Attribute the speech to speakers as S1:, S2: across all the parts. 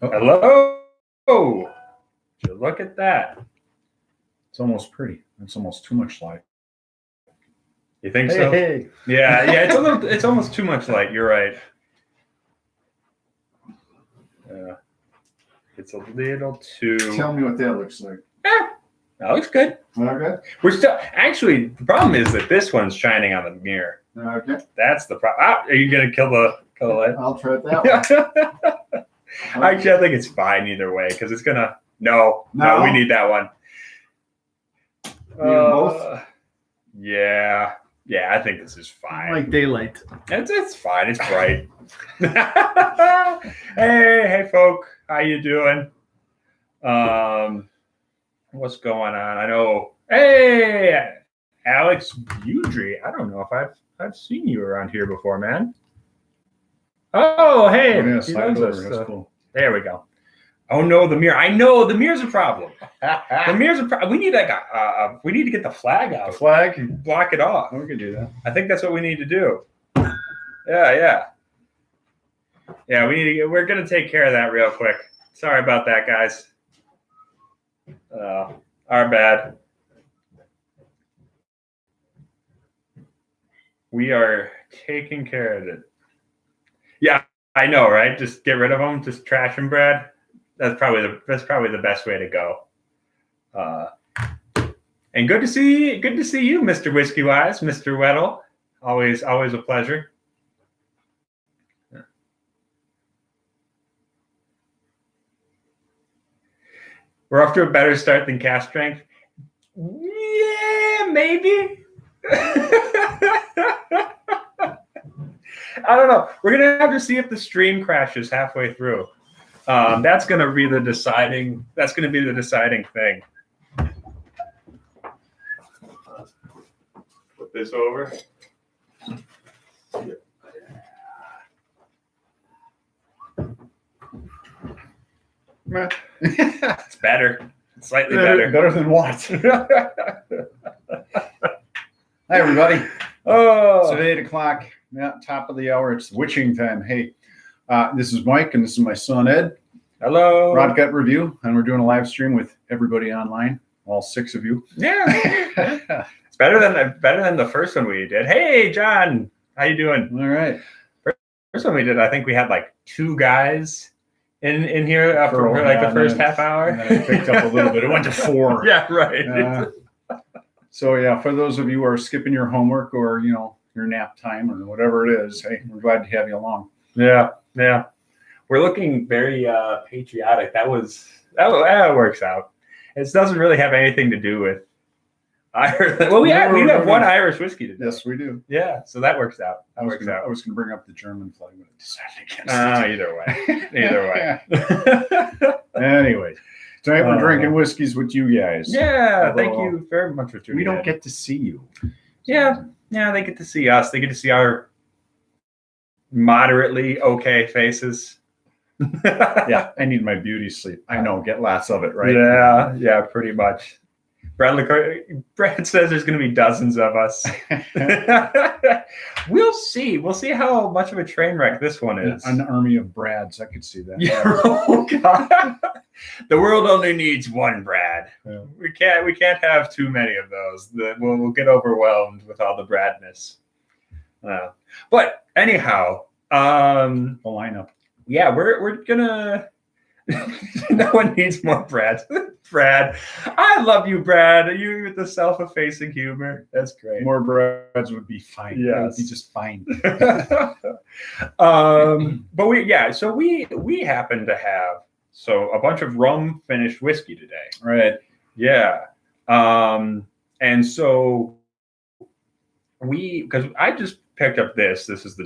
S1: Oh.
S2: Hello. Look at that.
S1: It's almost pretty. It's almost too much light.
S2: You think so?
S1: Hey.
S2: Yeah. It's almost too much light. You're right. It's a little too.
S1: Tell me what that looks like.
S2: That looks good.
S1: Okay.
S2: We're still actually. The problem is that this one's shining on the mirror.
S1: Okay.
S2: That's the problem. Are you gonna kill the light?
S1: I'll try it that way.
S2: Actually, I think it's fine either way because it's gonna. No, we need that one.
S1: Both?
S2: Yeah, I think this is fine.
S3: I like daylight.
S2: It's fine. It's bright. hey, folk, how you doing? What's going on? I know. Hey, Alex Budry. I don't know if I've seen you around here before, man. Oh, hey.
S1: Yeah, slide over. That's cool.
S2: There we go. Oh no, the mirror. I know the mirror's a problem. The mirror's a problem. We need we need to get the flag out.
S1: The flag?
S2: Block it off.
S1: We could do that.
S2: I think that's what we need to do. Yeah. We're gonna take care of that real quick. Sorry about that, guys. Our bad. We are taking care of it. Yeah, I know, right? Just get rid of them. Just trash them, Brad. That's probably the best way to go. And good to see you, Mr. Whiskey Wise, Mr. Weddle. Always a pleasure. Yeah. We're off to a better start than cast strength. Yeah, maybe. I don't know. We're gonna have to see if the stream crashes halfway through. That's gonna be the deciding. That's gonna be the deciding thing. Flip this over. It's better. It's slightly better.
S1: Better than what? Hi, everybody.
S2: Oh,
S1: It's 8 o'clock. Yeah, top of the hour. It's witching time. Hey, this is Mike, and this is my son Ed.
S2: hello.
S1: Rod Gut Review, and we're doing a live stream with everybody online, all 6 of you.
S2: Yeah. It's better than the first one we did. Hey, John, how you doing?
S1: All right.
S2: First one we did, I think we had like 2 guys in here for like the first half hour.
S1: And then it picked up a little bit. It went to 4.
S2: Yeah, right.
S1: So yeah, for those of you who are skipping your homework or your nap time or whatever it is, hey, we're glad to have you along.
S2: Yeah. We're looking very patriotic. That works out. It doesn't really have anything to do with Irish. Well, we have one Irish whiskey today.
S1: Yes, we do.
S2: Yeah, so that works out.
S1: I was going to bring up the German flag, but I decided against it.
S2: Either way.
S1: Anyway, tonight we're drinking whiskeys with you guys.
S2: Yeah, thank you very much for tuning in.
S1: We don't get to see you.
S2: Yeah, they get to see us. They get to see our moderately okay faces.
S1: Yeah, I need my beauty sleep. I know, get lots of it, right?
S2: Yeah, pretty much. Brad says there's going to be dozens of us. We'll see. We'll see how much of a train wreck this one is.
S1: An army of Brads. I could see that.
S2: Yeah. Oh God. The world only needs one Brad.
S1: Yeah.
S2: We can't have too many of those. We'll get overwhelmed with all the Bradness. But anyhow,
S1: The lineup.
S2: yeah, we're gonna. No one needs more Brad. Brad, I love you, Brad. You with the self-effacing humor. That's great.
S1: More Brads would be fine.
S2: Yes.
S1: That would be just fine.
S2: But we happen to have a bunch of rum finished whiskey today.
S1: Right.
S2: Yeah. And so because I just picked up this is the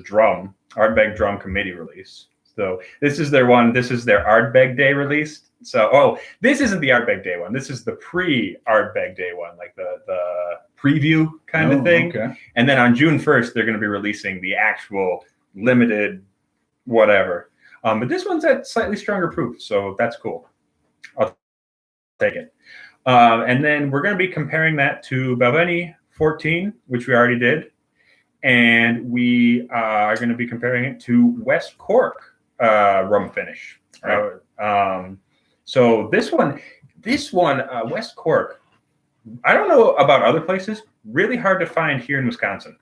S2: Ardbeg Drum Committee release. So this is their Ardbeg Day release. So, this isn't the Ardbeg Day one. This is the pre-Ardbeg Day one, like the preview kind of thing.
S1: Okay.
S2: And then on June 1st, they're going to be releasing the actual limited whatever. But this one's at slightly stronger proof, so that's cool. I'll take it. And then we're going to be comparing that to Balvenie 14, which we already did. And we are going to be comparing it to West Cork rum finish.
S1: Right.
S2: So this one, West Cork. I don't know about other places. Really hard to find here in Wisconsin.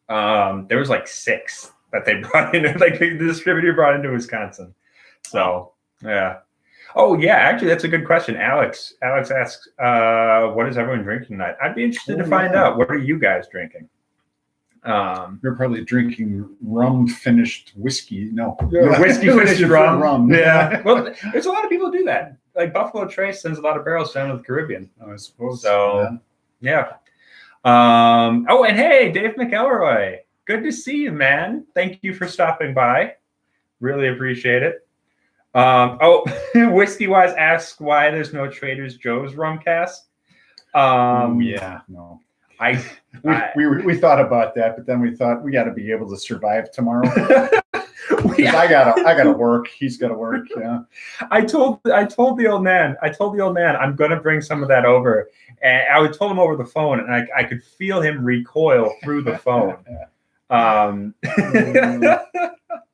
S2: There was like 6 that they brought in, like the distributor brought into Wisconsin. So yeah. Oh yeah, actually that's a good question. Alex asks, what is everyone drinking tonight? I'd be interested to find out. What are you guys drinking?
S1: You're probably drinking rum finished whiskey. No,
S2: whiskey finished rum.
S1: Yeah.
S2: Well, there's a lot of people who do that. Like Buffalo Trace sends a lot of barrels down to the Caribbean.
S1: I suppose.
S2: So yeah. Oh, and hey, Dave McElroy. Good to see you, man. Thank you for stopping by. Really appreciate it. Whiskey Wise asks why there's no Trader Joe's rum cast.
S1: Yeah, no. We thought about that, but then we thought we got to be able to survive tomorrow. I gotta work. He's gotta work. Yeah.
S2: I told the old man I'm gonna bring some of that over, and I told him over the phone, and I could feel him recoil through the phone.
S1: And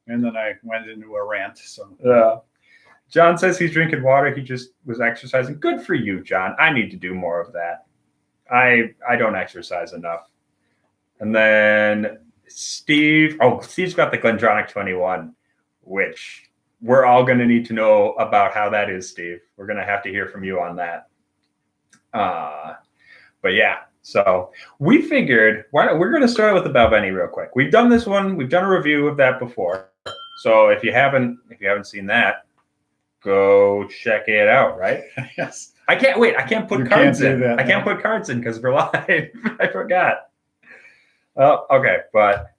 S1: then I went into a rant. So
S2: John says he's drinking water. He just was exercising. Good for you, John. I need to do more of that. I don't exercise enough. And then Steve's got the Glendronach 21, which we're all going to need to know about how that is, Steve. We're going to have to hear from you on that. But yeah, so we figured we're going to start with the Balvenie real quick. We've done this one. We've done a review of that before. So if you haven't seen that, go check it out. Right?
S1: Yes.
S2: I can't put cards in. I can't put cards in because we're live. I forgot. Oh, okay, but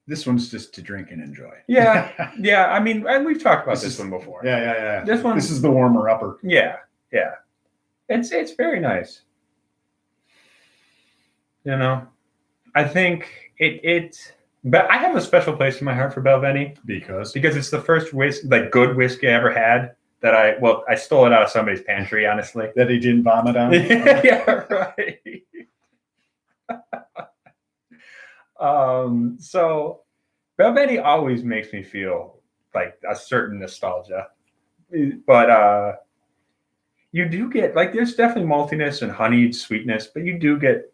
S1: this one's just to drink and enjoy.
S2: Yeah. I mean, and we've talked about this one before.
S1: Yeah.
S2: This
S1: is the warmer upper.
S2: Yeah. It's very nice. You know, I think but I have a special place in my heart for Balvenie because it's the first good whiskey I ever had. That I stole it out of somebody's pantry, honestly.
S1: That he didn't vomit on?
S2: Yeah, right. So Balvenie always makes me feel like a certain nostalgia. But you do get, there's definitely maltiness and honeyed sweetness, but you do get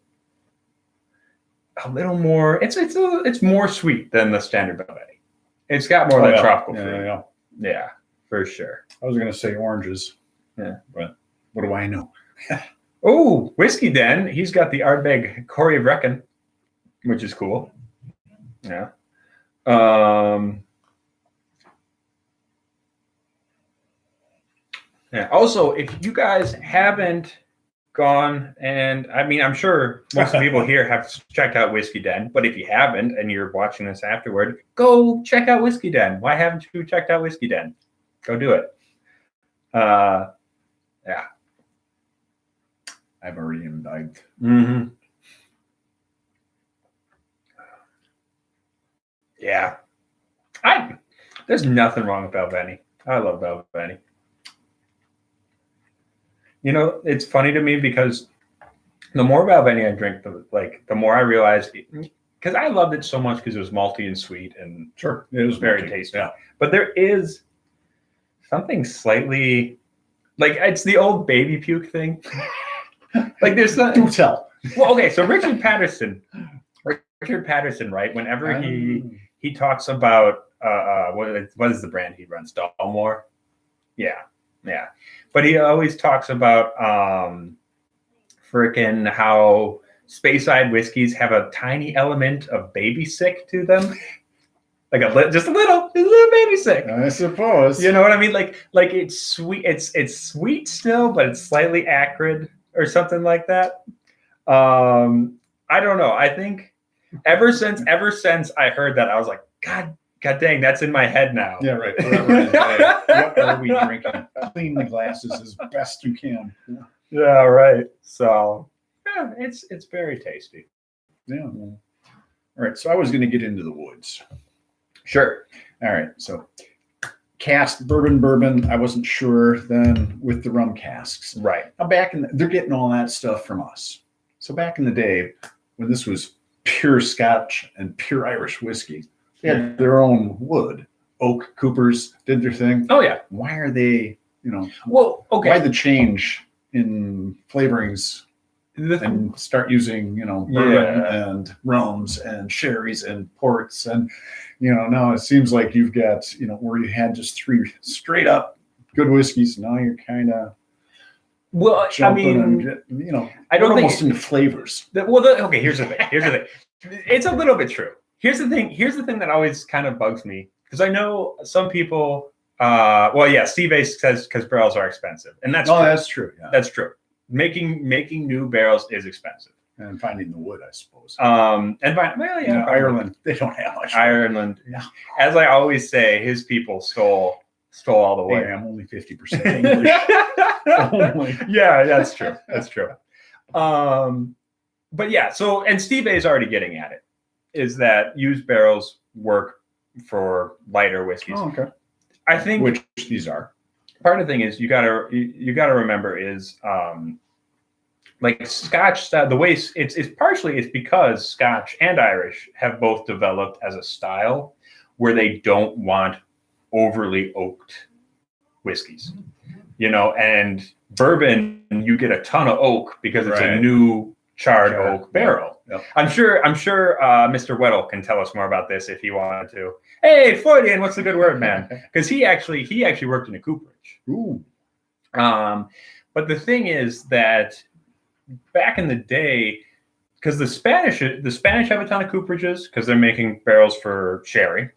S2: a little more, it's more sweet than the standard Balvenie. It's got more of that tropical fruit. Yeah, for sure.
S1: I was going to say oranges. Yeah. But what do I know?
S2: Oh, Whiskey Den. He's got the Ardbeg Corey of Reckon, which is cool. Yeah. Yeah. Also, if you guys haven't gone, and I mean, I'm sure most of the people here have checked out Whiskey Den, but if you haven't and you're watching this afterward, go check out Whiskey Den. Why haven't you checked out Whiskey Den? Go do it. Yeah.
S1: I've already imbibed.
S2: Mm-hmm. Yeah. There's nothing wrong with Balvenie. I love Balvenie. You know, it's funny to me because the more Balvenie I drink, the more I realize, because I loved it so much because it was malty and sweet and
S1: sure,
S2: it was very tasty. Yeah. But there is something slightly it's the old baby puke thing. There's
S1: do tell.
S2: Well, okay, so Richard Patterson, right? Whenever he talks about what is the brand he runs? Dalmore. Yeah. But he always talks about frickin' how Speyside whiskeys have a tiny element of baby sick to them. Just a little baby sick.
S1: I suppose.
S2: You know what I mean? Like it's sweet. It's sweet still, but it's slightly acrid or something like that. I don't know. I think ever since I heard that, I was like, God dang, that's in my head now.
S1: Yeah, right. What are we drinking? Clean the glasses as best you can.
S2: Yeah, right. So yeah, it's very tasty.
S1: Yeah. All right. So I was going to get into the woods.
S2: Sure.
S1: All right. So cast bourbon. I wasn't sure then with the rum casks.
S2: Right.
S1: Now they're getting all that stuff from us. So back in the day when this was pure Scotch and pure Irish whiskey, they had their own wood, oak coopers did their thing.
S2: Oh yeah.
S1: Why are they,
S2: Well, okay.
S1: why the change in flavorings and start using, bourbon and rums and sherries and ports and, now it seems like you've got, where you had just 3 straight up good whiskeys. Now you're kind of jumping and,
S2: I don't think
S1: almost into flavors.
S2: Okay, here's the thing. It's a little bit true. Here's the thing that always kind of bugs me, because I know some people. Steve A says because barrels are expensive, and that's true.
S1: That's true. Yeah.
S2: That's true. Making new barrels is expensive,
S1: and finding the wood, I suppose.
S2: Ireland,
S1: they don't have much.
S2: Ireland, yeah. As I always say, his people stole all the wood.
S1: Hey, I'm only 50% English.
S2: Only. Yeah, that's true. That's true. But yeah, so, and Steve A is already getting at it, is that used barrels work for lighter whiskeys.
S1: Oh, okay.
S2: I think
S1: which these are.
S2: Part of the thing is you gotta remember is like Scotch style, the way it's because Scotch and Irish have both developed as a style where they don't want overly oaked whiskeys, and bourbon, you get a ton of oak because it's a new charred oak barrel. Yep. I'm sure Mr. Weddle can tell us more about this if he wanted to. Hey, Freudian, what's the good word, man? Because he actually worked in a cooperage.
S1: Ooh.
S2: But the thing is that back in the day, because the Spanish have a ton of cooperages because they're making barrels for sherry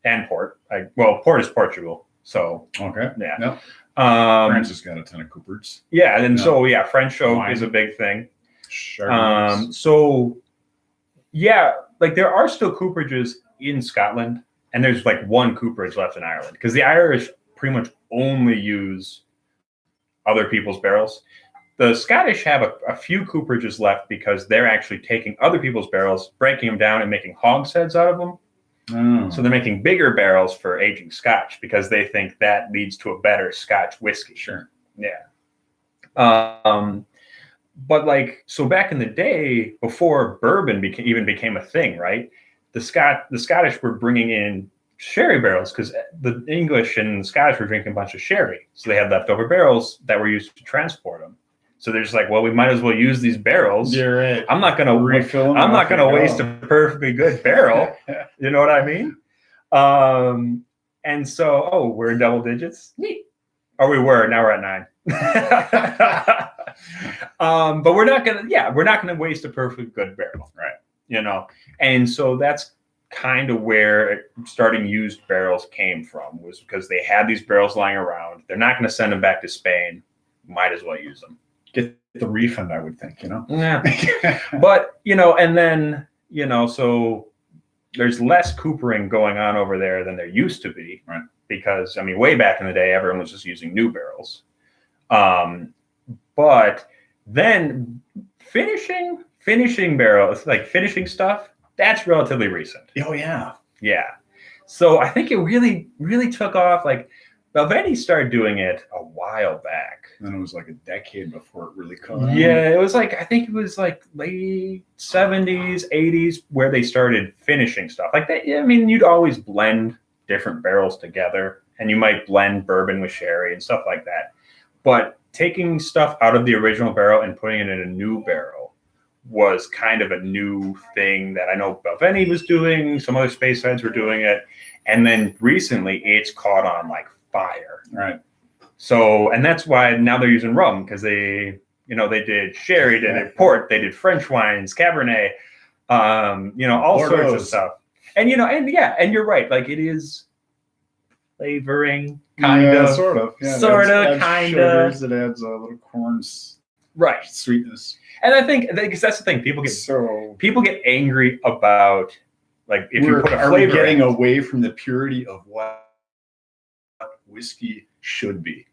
S2: and port. Port is Portugal, so
S1: okay,
S2: yeah.
S1: Yep. France has got a ton of cooperages.
S2: Yeah, and French oak is a big thing. So yeah, like there are still cooperages in Scotland, and there's like one cooperage left in Ireland because the Irish pretty much only use other people's barrels. The Scottish have a few cooperages left because they're actually taking other people's barrels, breaking them down, and making hogsheads out of them. Oh. So they're making bigger barrels for aging Scotch because they think that leads to a better Scotch whiskey.
S1: Sure.
S2: Yeah. But so back in the day, before bourbon became a thing, right? The Scottish were bringing in sherry barrels because the English and the Scottish were drinking a bunch of sherry. So they had leftover barrels that were used to transport them. So they're just like, well, we might as well use these barrels.
S1: You're right.
S2: I'm not going to refill them. I'm not going to waste a perfectly good barrel. You know what I mean? And so, we're in double digits. Neat. Or we were. Now we're at 9. But we're not gonna waste a perfectly good barrel, right? And so that's kind of where starting used barrels came from, was because they had these barrels lying around. They're not going to send them back to Spain. Might as well use them.
S1: Get the refund, I would think,
S2: Yeah. But, and then, so there's less coopering going on over there than there used to be.
S1: Right.
S2: Because, way back in the day, everyone was just using new barrels. But then finishing barrels, like finishing stuff, that's relatively recent.
S1: Oh, yeah.
S2: Yeah. So I think it really, really took off. Like Balvenie started doing it a while back.
S1: And it was like a decade before it really caught on.
S2: Yeah, it was I think it was late 70s, 80s where they started finishing stuff. Like that. You'd always blend different barrels together, and you might blend bourbon with sherry and stuff like that. But taking stuff out of the original barrel and putting it in a new barrel was kind of a new thing that I know Balvenie was doing. Some other Spacesides were doing it. And then recently it's caught on like fire.
S1: Right.
S2: So, and that's why now they're using rum, because they did sherry, they did port, they did French wines, Cabernet, all sorts of stuff. And, and you're right. Like it is flavoring, kind of,
S1: sort of,
S2: kind of.
S1: It adds a little corns,
S2: right?
S1: Sweetness.
S2: And I think because that's the thing, people get angry about if you put a flavor. Are we
S1: getting away from the purity of what whiskey should be?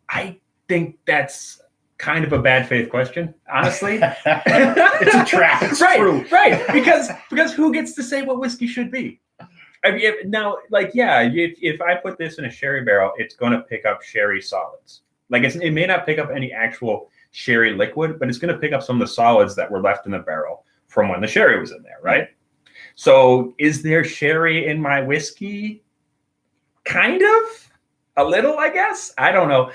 S2: I think that's kind of a bad faith question, honestly.
S1: It's a trap. It's true.
S2: Right? Because who gets to say what whiskey should be? If I put this in a sherry barrel, it's going to pick up sherry solids. It may not pick up any actual sherry liquid, but it's going to pick up some of the solids that were left in the barrel from when the sherry was in there, right? So is there sherry in my whiskey? kind of, a little, I guess. I don't know.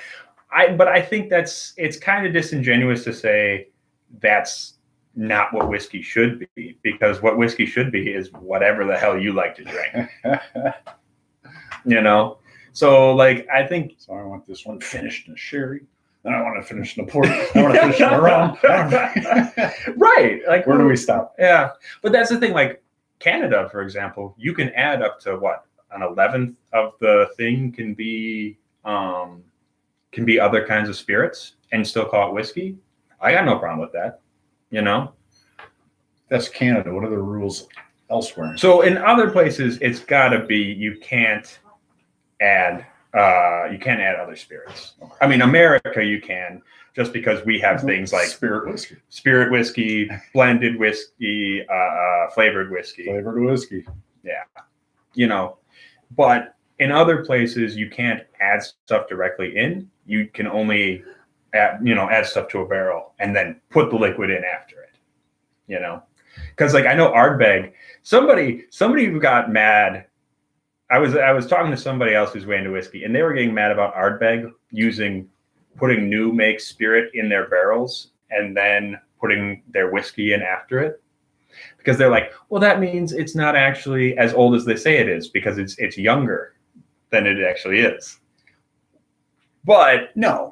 S2: But I think it's kind of disingenuous to say that's not what whiskey should be, because what whiskey should be is whatever the hell you like to drink. So like I think.
S1: So I want this one finished in a sherry. Then I want to finish in a port. I want to finish in a rum.
S2: Right. Like
S1: where do we stop?
S2: Yeah, but that's the thing. Like Canada, for example, you can add up to what, an 11th of the thing can be other kinds of spirits and still call it whiskey. I got no problem with that.
S1: That's Canada. What are the rules elsewhere?
S2: So in other places, it's got to be you can't add other spirits. Okay. I mean, America, you can, just because we have things like spirit whiskey, blended whiskey, flavored whiskey. Yeah. But in other places, you can't add stuff directly in. You can only add stuff to a barrel and then put the liquid in after it. Because like I know Ardbeg, somebody who got mad. I was talking to somebody else who's way into whiskey, and they were getting mad about Ardbeg putting new make spirit in their barrels and then putting their whiskey in after it, because they're like, well, that means it's not actually as old as they say it is, because it's younger than it actually is. But no,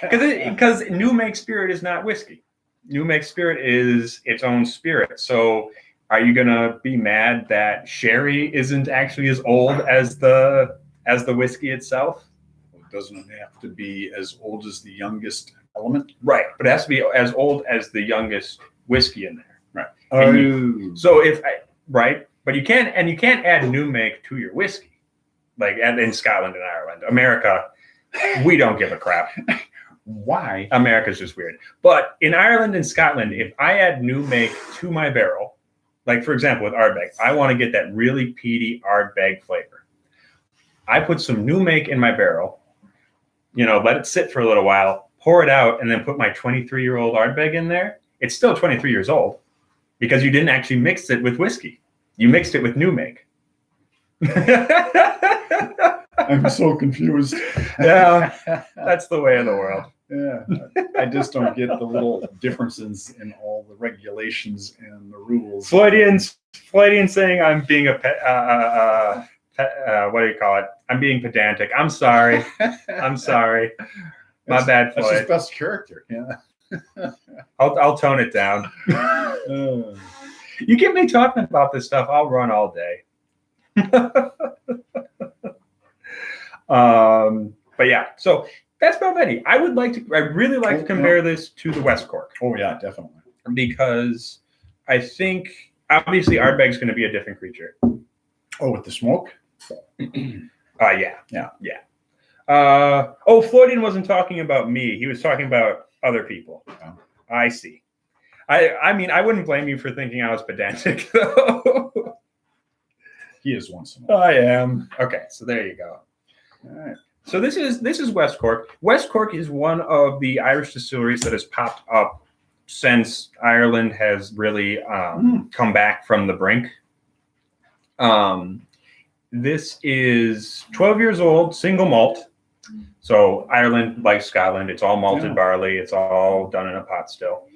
S2: because new make spirit is not whiskey. New make spirit is its own spirit. So are you gonna be mad that sherry isn't actually as old as the whiskey itself?
S1: Well, doesn't it have to be as old as the youngest element?
S2: Right, but it has to be as old as the youngest whiskey in there.
S1: Right.
S2: But you can't add new make to your whiskey, like in Scotland and Ireland. America, we don't give a crap.
S1: Why?
S2: America's just weird. But in Ireland and Scotland, if I add new make to my barrel, like for example with Ardbeg, I want to get that really peaty Ardbeg flavor. I put some new make in my barrel, let it sit for a little while, pour it out, and then put my 23-year-old Ardbeg in there. It's still 23 years old because you didn't actually mix it with whiskey. You mixed it with new make.
S1: I'm so confused.
S2: Yeah, that's the way of the world.
S1: Yeah, I just don't get the little differences in all the regulations and the rules.
S2: Freudian saying I'm being what do you call it? I'm being pedantic. I'm sorry. My bad, Floyd.
S1: That's his best character. Yeah.
S2: I'll tone it down. You get me talking about this stuff, I'll run all day. But yeah, so that's Balvenie. I really like to compare this to the West Cork.
S1: Oh yeah, definitely.
S2: Because I think obviously Ardbeg's going to be a different creature.
S1: Oh, with the smoke?
S2: Yeah. Floydin wasn't talking about me. He was talking about other people. Oh. I see. I mean, I wouldn't blame you for thinking I was pedantic, though.
S1: He is once in a while.
S2: I am. Okay, so there you go. All right. So this is West Cork. West Cork is one of the Irish distilleries that has popped up since Ireland has really come back from the brink. This is 12 years old, single malt. So Ireland, like Scotland, it's all malted barley. It's all done in a pot still.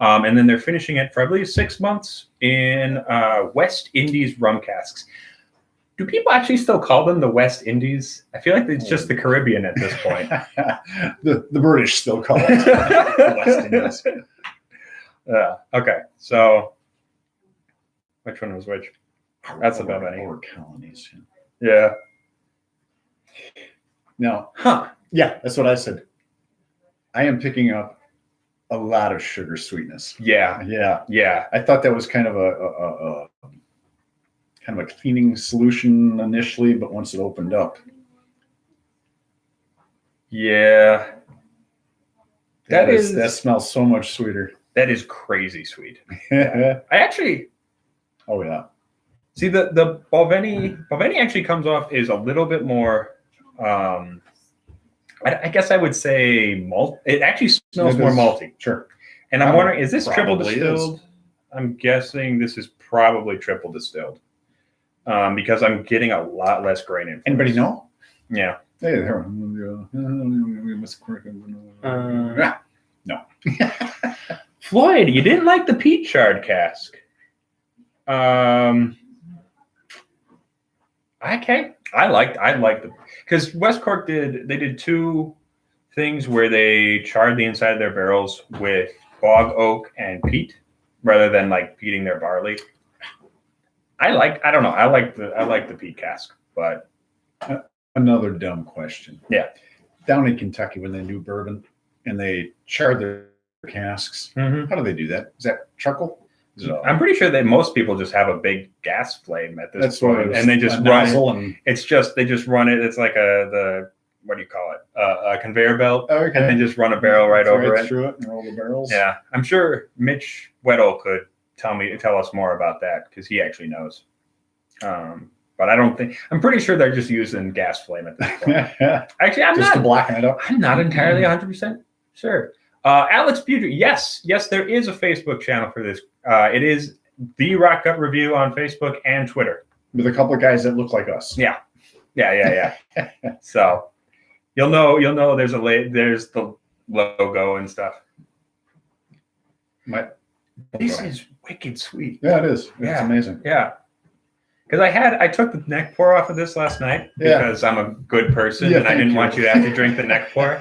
S2: And then they're finishing it for, I believe, 6 months in West Indies rum casks. Do people actually still call them the West Indies? I feel like it's just the Caribbean at this point.
S1: the British still call it the West Indies.
S2: Okay, so which one was which? That's the Balvenie.
S1: Or colonies.
S2: Yeah.
S1: Now, yeah, that's what I said. I am picking up a lot of sugar sweetness.
S2: Yeah.
S1: I thought that was kind of a cleaning solution initially, but once it opened up, that smells so much sweeter.
S2: That is crazy sweet. Yeah. I actually.
S1: Oh yeah.
S2: See, the Balvenie actually comes off is a little bit more. I guess I would say malt. It actually smells more malty.
S1: Sure.
S2: And I'm wondering, is this triple distilled? I'm guessing this is probably triple distilled. because I'm getting a lot less grain influence.
S1: Anybody know?
S2: Yeah.
S1: Hey, there. No.
S2: Floyd, you didn't like the peat shard cask. Okay. I liked the, because West Cork did two things where they charred the inside of their barrels with bog oak and peat rather than like peating their barley. I like the peat cask, but
S1: another dumb question.
S2: Yeah.
S1: Down in Kentucky, when they do bourbon and they char their casks, how do they do that? Is that charcoal?
S2: I'm pretty sure that most people just have a big gas flame at this point, and they just run it.
S1: And
S2: They just run it. It's like what do you call it? A conveyor belt,
S1: okay.
S2: And they just run a barrel right over it.
S1: Through it and roll the barrels.
S2: Yeah, I'm sure Mitch Weddle could tell us more about that because he actually knows. But I'm pretty sure they're just using gas flame at this point. Actually,
S1: to blacken it up.
S2: I'm not entirely 100% sure. Alex Budry, yes, there is a Facebook channel for this. It is The Rock Gut Review on Facebook and Twitter.
S1: With a couple of guys that look like us.
S2: Yeah. So you'll know there's the logo and stuff. This is wicked sweet.
S1: Yeah, it is. It's amazing.
S2: Yeah. Because I took the neck pour off of this last night because I'm a good person and I didn't want you to have to drink the neck pour.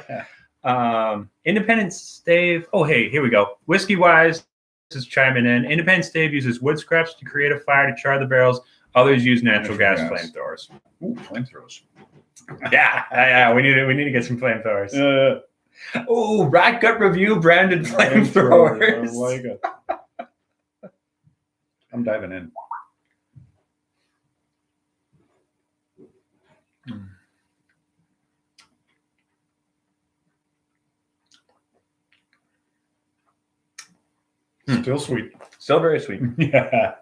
S2: Independence Dave. Oh, hey, here we go. Whiskey Wise is chiming in. Independence Dave uses wood scraps to create a fire to char the barrels. Others use natural gas flamethrowers.
S1: Ooh, flamethrowers.
S2: Yeah. We need to get some flamethrowers. Oh, Rock Gut Review branded flamethrowers.
S1: I like it. I'm diving in. Still sweet.
S2: Still very sweet.
S1: Yeah.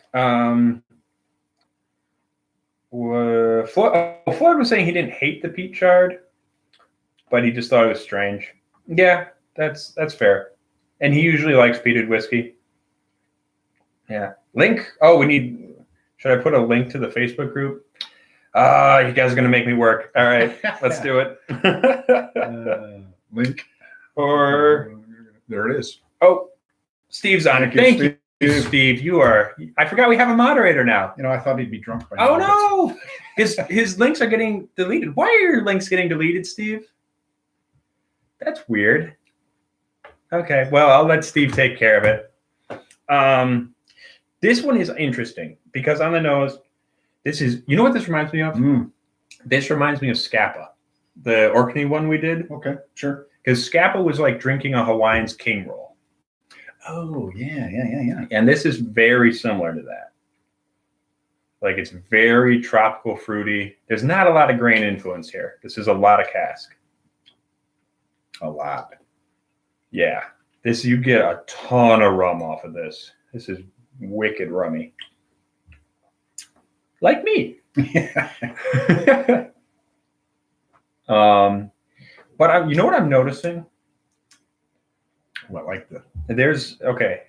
S2: Floyd was saying he didn't hate the peat shard, but he just thought it was strange. Yeah, that's fair. And he usually likes peated whiskey. Yeah. Link. Oh, should I put a link to the Facebook group? You guys are going to make me work. All right, let's do it.
S1: Link.
S2: Or
S1: there it is.
S2: Oh, Steve's on it. Thank you, Steve. I forgot we have a moderator now.
S1: I thought he'd be drunk by now.
S2: Oh, no. His links are getting deleted. Why are your links getting deleted, Steve? That's weird. Okay, well, I'll let Steve take care of it. This one is interesting because on the nose, you know what this reminds me of? This reminds me of Scapa, the Orkney one we did.
S1: Okay, sure.
S2: Because Scapa was like drinking a Hawaiian's king roll.
S1: Oh, yeah.
S2: And this is very similar to that. Like it's very tropical, fruity. There's not a lot of grain influence here. This is a lot of cask.
S1: A lot.
S2: Yeah. You get a ton of rum off of this. This is wicked rummy. Like me. But you know what I'm noticing?
S1: Well, I like
S2: okay.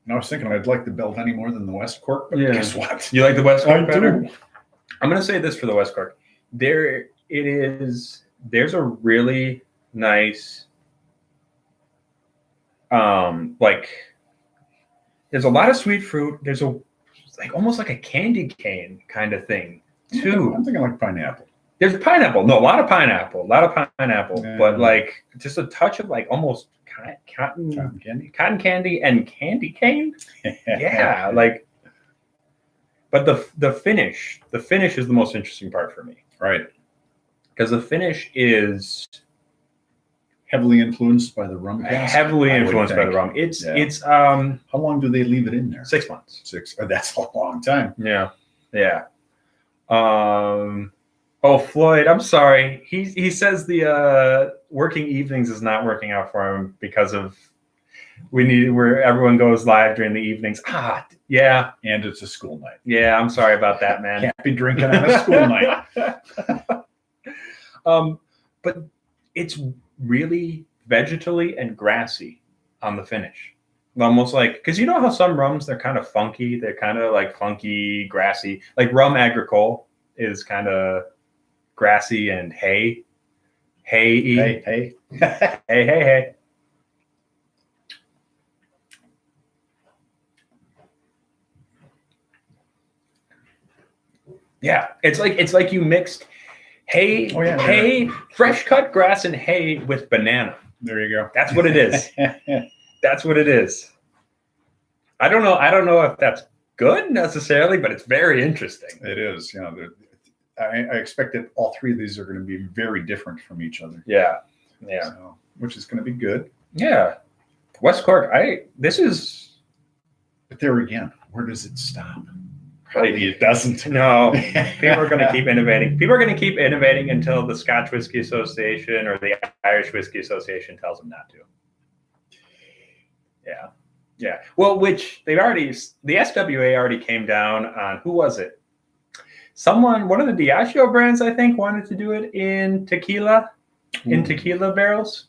S1: I was thinking I'd like the Belvenie more than the West Cork, but guess what?
S2: You like the West Cork better?
S1: Do.
S2: I'm going to say this for the West Cork. There's a really nice, there's a lot of sweet fruit. There's almost like a candy cane kind of thing too.
S1: I'm thinking like pineapple.
S2: There's pineapple. No, a lot of pineapple.
S1: Yeah.
S2: But like just a touch of like almost cotton candy and candy cane. Yeah, like. But the finish is the most interesting part for me,
S1: right?
S2: Because the finish is
S1: heavily influenced by the rum cask.
S2: Heavily influenced by the rum. It's
S1: how long do they leave it in there?
S2: 6 months.
S1: 6. That's a long time.
S2: Yeah. Oh, Floyd, I'm sorry. He says the working evenings is not working out for him because of where everyone goes live during the evenings. Yeah.
S1: And it's a school night.
S2: Yeah, I'm sorry about that, man.
S1: Can't be drinking on a school night.
S2: But it's really vegetally and grassy on the finish. almost like, because you know how some rums, they're kind of funky. They're kind of like funky, grassy. Like rum agricole is kind of grassy and hay.
S1: Hey.
S2: Hey. Yeah, it's like you mixed hay, hay, fresh cut grass and hay with banana.
S1: There you go.
S2: That's what it is. That's what it is. I don't know if that's good necessarily, but it's very interesting.
S1: It is. You know, I expect that all three of these are going to be very different from each other.
S2: Yeah.
S1: So, which is going to be good.
S2: Yeah. West Cork.
S1: But there again, where does it stop? Probably it doesn't.
S2: No, people are going to keep innovating. People are going to keep innovating until the Scotch Whisky Association or the Irish Whisky Association tells them not to. Yeah. Well, which the SWA already came down on. Who was it? One of the Diageo brands, I think, wanted to do it in tequila barrels.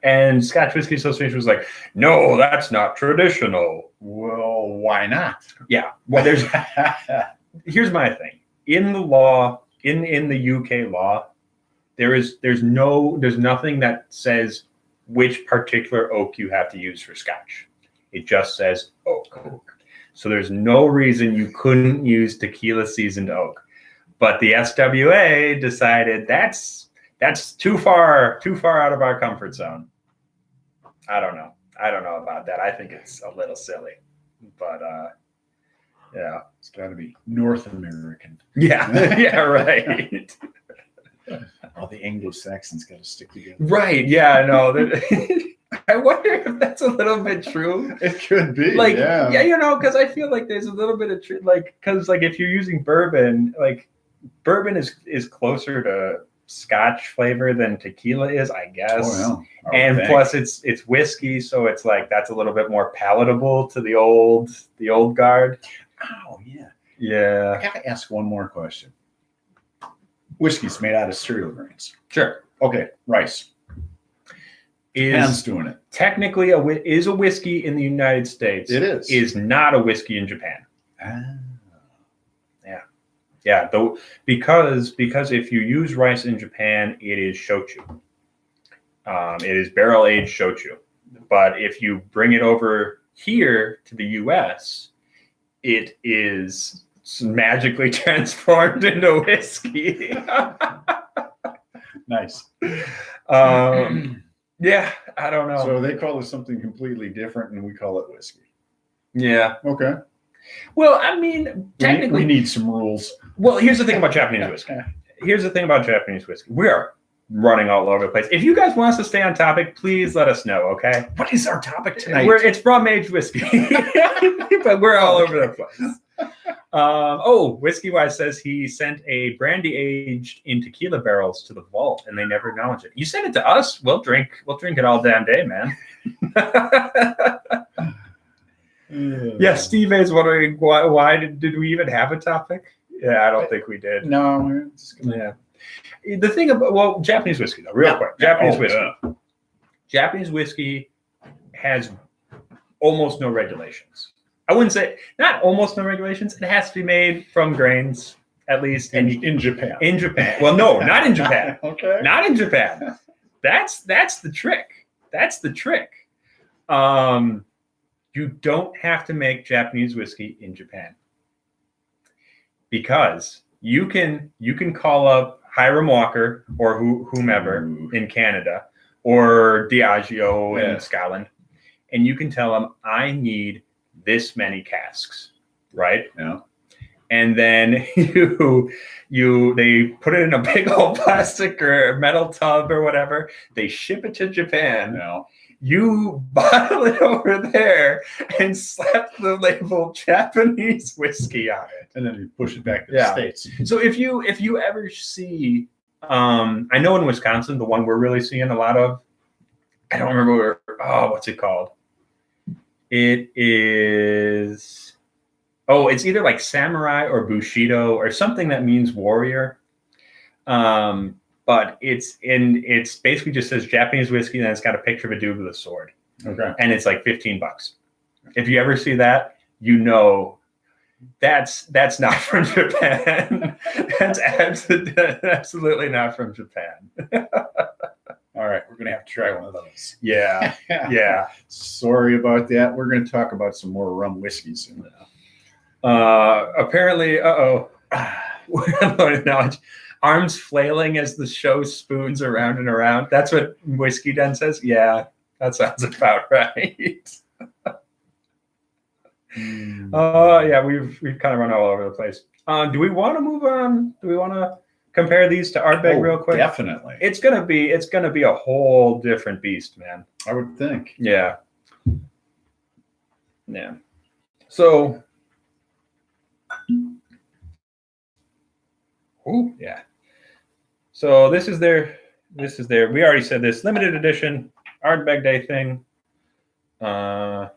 S2: And Scotch Whisky Association was like, no, that's not traditional.
S1: Well, why not?
S2: Yeah. Well, here's my thing. In the law, in the UK law, there's nothing that says which particular oak you have to use for Scotch. It just says oak. So there's no reason you couldn't use tequila seasoned oak. But the SWA decided that's too far out of our comfort zone. I don't know about that. I think it's a little silly, but yeah,
S1: it's got to be North American.
S2: Yeah, yeah, right.
S1: All the Anglo-Saxons got to stick together.
S2: Right? Yeah, no. I wonder if that's a little bit true.
S1: It could be.
S2: Like, yeah, you know, because I feel like there's a little bit of truth, like, because like if you're using bourbon, like bourbon is closer to Scotch flavor than tequila is, I guess.
S1: Oh, yeah.
S2: And plus it's whiskey, so it's like that's a little bit more palatable to the old guard.
S1: Oh yeah.
S2: Yeah.
S1: I gotta ask one more question. Whiskey's made out of cereal grains.
S2: Sure.
S1: Okay, rice. Japan's doing it.
S2: Technically is a whiskey in the United States.
S1: It is.
S2: Is not a whiskey in Japan. Yeah, though because if you use rice in Japan, it is shochu. It is barrel aged shochu. But if you bring it over here to the U.S., it is magically transformed into whiskey.
S1: Nice.
S2: Yeah, I don't know.
S1: So they call it something completely different, and we call it whiskey.
S2: Yeah.
S1: Okay.
S2: Well, I mean, technically,
S1: we need some rules.
S2: Well, here's the thing about Japanese whiskey. We are running all over the place. If you guys want us to stay on topic, please let us know, okay?
S1: What is our topic tonight?
S2: It's rum-aged whiskey. But we're all over the place. Whiskey Wise says he sent a brandy aged in tequila barrels to the vault, and they never acknowledged it. You sent it to us. We'll drink it all damn day, man. Yeah, Steve is wondering why did we even have a topic? Yeah, I don't think we did.
S1: No, we're just
S2: gonna... Yeah. The thing about Japanese whiskey though, real quick. Japanese whiskey. Yeah. Japanese whiskey has almost no regulations. I wouldn't say not almost no regulations. It has to be made from grains, at least
S1: in Japan.
S2: In Japan. Well, no, not in Japan.
S1: Okay.
S2: Not in Japan. That's the trick. That's the trick. You don't have to make Japanese whiskey in Japan because you can call up Hiram Walker or whomever in Canada or Diageo in Scotland, and you can tell them, I need this many casks, right?
S1: Yeah.
S2: And then they put it in a big old plastic or metal tub or whatever. They ship it to Japan.
S1: Yeah.
S2: You bottle it over there and slap the label Japanese whiskey on it,
S1: and then you push it back to the States.
S2: So if you ever see, I know in Wisconsin, the one we're really seeing a lot of, I don't remember what's it called? It is, it's either like samurai or bushido or something that means warrior. But it's basically just says Japanese whiskey, and it's got a picture of a dude with a sword.
S1: Okay.
S2: And it's like $15. If you ever see that, that's not from Japan. That's absolutely not from Japan.
S1: All right, we're gonna have to try one of those.
S2: Yeah, yeah.
S1: Sorry about that. We're gonna talk about some more rum whiskeys.
S2: Apparently, knowledge. Arms flailing as the show spoons around and around. That's what Whiskey Den says. Yeah, that sounds about right. Yeah, we've kind of run all over the place. Do we want to move on? Do we want to compare these to Ardbeg real quick?
S1: Definitely.
S2: It's gonna be a whole different beast, man.
S1: I would think.
S2: Yeah. Yeah. So. Oh yeah. So this is their. We already said this limited edition Ardbeg Day thing.
S1: Oh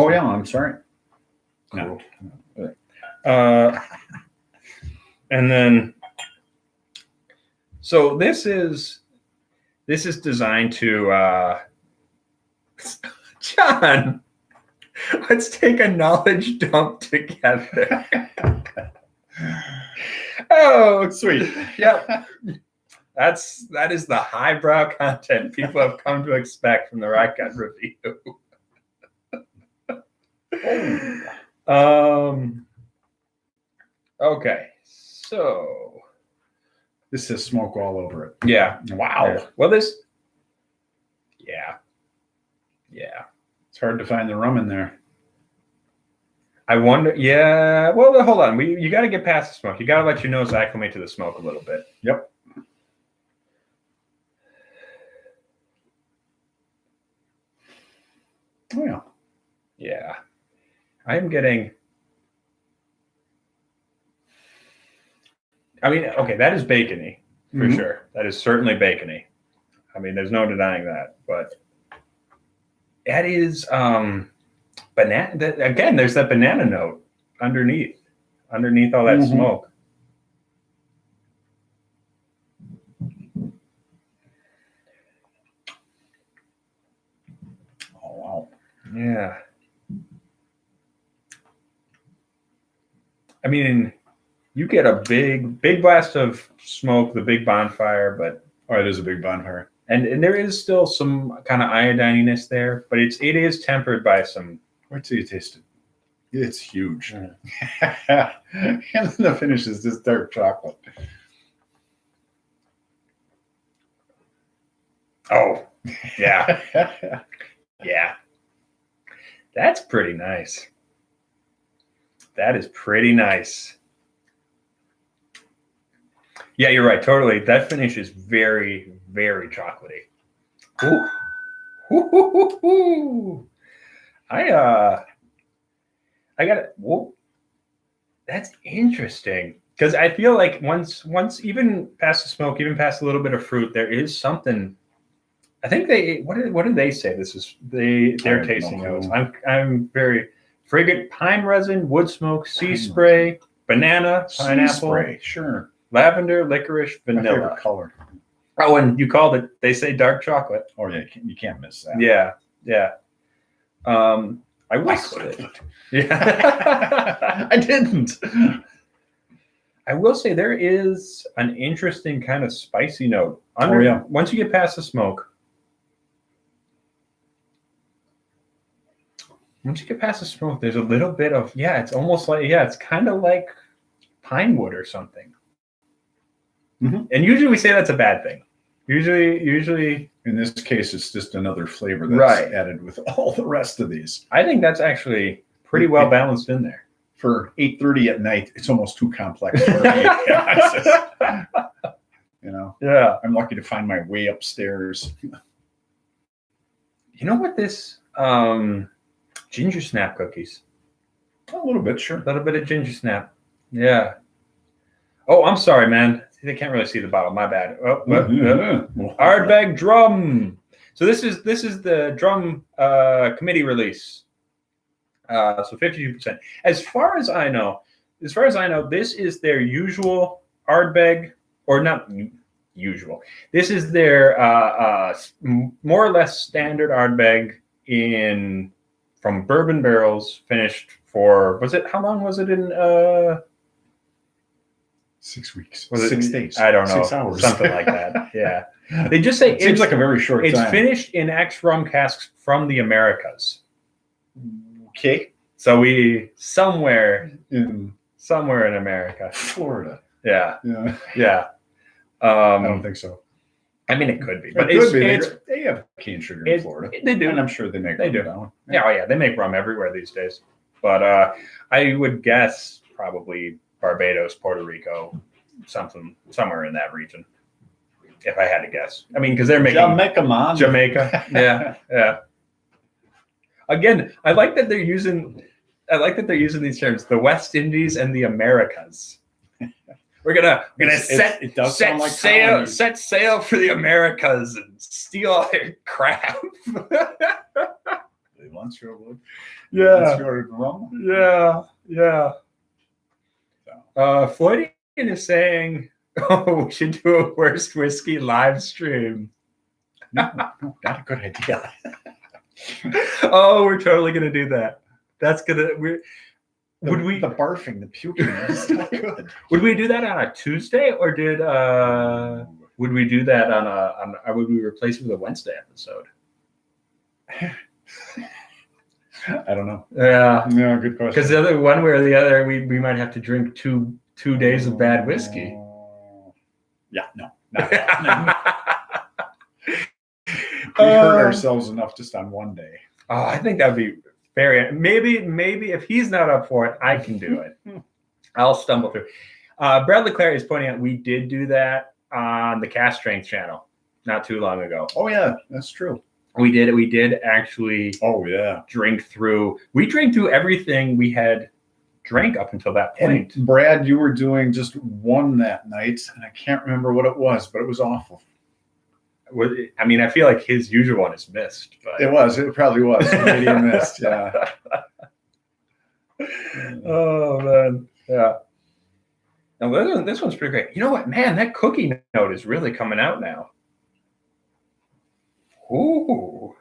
S1: yeah, I'm sorry.
S2: Cool. No. And then, so this is designed to. John, let's take a knowledge dump together. Oh, sweet. Yep. That is the highbrow content people have come to expect from the Right Gut review. Okay, so
S1: this says smoke all over it.
S2: Yeah.
S1: Wow.
S2: Yeah. Well, yeah.
S1: It's hard to find the rum in there.
S2: I wonder. Yeah. Well, hold on. You got to get past the smoke. You got to let your nose acclimate to the smoke a little bit.
S1: Yep. Oh yeah.
S2: Yeah. I am getting. I mean, okay, that is bacony for sure. That is certainly bacony. I mean, there's no denying that. But that is banana. Again, there's that banana note underneath all that smoke.
S1: Oh wow.
S2: Yeah. I mean, you get a big blast of smoke, the big bonfire, but
S1: it is a big bonfire,
S2: and there is still some kind of iodininess there, but it is tempered by some.
S1: Wait till you taste it. It's huge, and then the finish is this dark chocolate.
S2: Oh, yeah, yeah, that's pretty nice. That is pretty nice. Yeah, you're right. Totally. That finish is very, very chocolatey. Ooh. Ooh. I got it. Whoa. That's interesting. Because I feel like once even past the smoke, even past a little bit of fruit, there is something. I think what did they say? This is their tasting notes. I'm very frigate pine resin, wood smoke, sea spray, banana, pineapple,
S1: sea spray, sure.
S2: Lavender, licorice, vanilla.
S1: My favorite color.
S2: Oh, and you called it. They say dark chocolate.
S1: Oh yeah, you can't miss that.
S2: Yeah. I will say. Yeah.
S1: I didn't.
S2: I will say there is an interesting kind of spicy note. Once you get past the smoke. Once you get past the smoke, there's a little bit of, it's almost like, it's kind of like pine wood or something.
S1: Mm-hmm.
S2: And usually we say that's a bad thing. Usually
S1: in this case, it's just another flavor that's added with all the rest of these.
S2: I think that's actually pretty well balanced in there.
S1: For 8:30 at night, it's almost too complex for me.
S2: Yeah.
S1: I'm lucky to find my way upstairs.
S2: You know what this ginger snap cookies?
S1: A little bit, sure.
S2: A little bit of ginger snap. Yeah. Oh, I'm sorry, man. They can't really see the bottle. My bad. Ardbeg drum. So this is the drum committee release. So 52%. As far as I know, this is their usual Ardbeg, or not usual. This is their more or less standard Ardbeg in from bourbon barrels, finished for how long was it in
S1: 6 weeks.
S2: Was it
S1: 6 days.
S2: I don't know.
S1: 6 hours.
S2: Something like that. Yeah. They just say
S1: it seems like a very short
S2: it's
S1: time.
S2: finished in X rum casks from the Americas.
S1: Okay.
S2: So we somewhere
S1: In
S2: America.
S1: Florida.
S2: Yeah.
S1: Yeah.
S2: Yeah.
S1: I don't think so.
S2: I mean, it could be, but
S1: It could be. They have cane sugar in Florida.
S2: They do,
S1: and I'm sure they make.
S2: They do.
S1: Down.
S2: Yeah, oh yeah, they make rum everywhere these days. But I would guess probably Barbados, Puerto Rico, somewhere in that region. If I had to guess, I mean, because they're making Jamaica. Yeah, yeah. Again, I like that they're using these terms: the West Indies and the Americas. We're gonna set sail for the Americas and steal all their crap.
S1: They want your wood.
S2: Yeah.
S1: Rum.
S2: Yeah. Yeah. Floydian is saying, "Oh, we should do a worst whiskey live stream."
S1: No, not a good idea.
S2: Oh, we're totally gonna do that. That's gonna
S1: The barfing, the puking is not good.
S2: Would we do that on a Tuesday, or would we do that would we replace it with a Wednesday episode?
S1: I don't know.
S2: Yeah.
S1: No, good question.
S2: Because the other one way or the other, we might have to drink two days of bad whiskey.
S1: Yeah, no. We hurt ourselves enough just on one day.
S2: Oh, I think that'd be maybe if he's not up for it, I can do it. I'll stumble through. Bradley Clary is pointing out we did do that on the Cast Strength channel not too long ago.
S1: Oh yeah, that's true.
S2: We did actually.
S1: Oh yeah,
S2: We drank through everything we had drank up until that point.
S1: And Brad, you were doing just one that night, and I can't remember what it was, but it was awful.
S2: I mean, I feel like his usual one is missed, but
S1: it probably was. Maybe missed, yeah.
S2: Oh man, yeah. Now this one's pretty great. You know what, man? That cookie note is really coming out now. Ooh.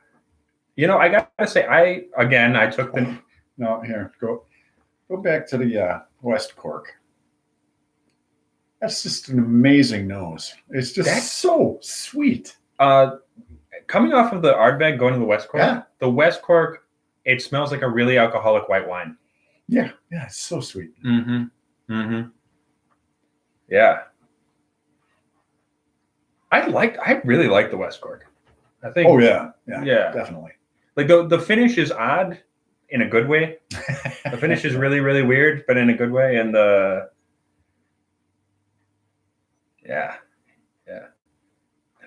S2: You know, I gotta say, I took the.
S1: No, here, go back to the West Cork. That's just an amazing nose. It's just so sweet.
S2: Coming off of the Ardbeg, going to the West Cork, the West Cork, it smells like a really alcoholic white wine.
S1: Yeah, it's so sweet.
S2: Mm-hmm. Mm-hmm. Yeah. I really like the West Cork. I think.
S1: Oh yeah, definitely.
S2: Like the finish is odd in a good way. The finish is really, really weird, but in a good way. And yeah.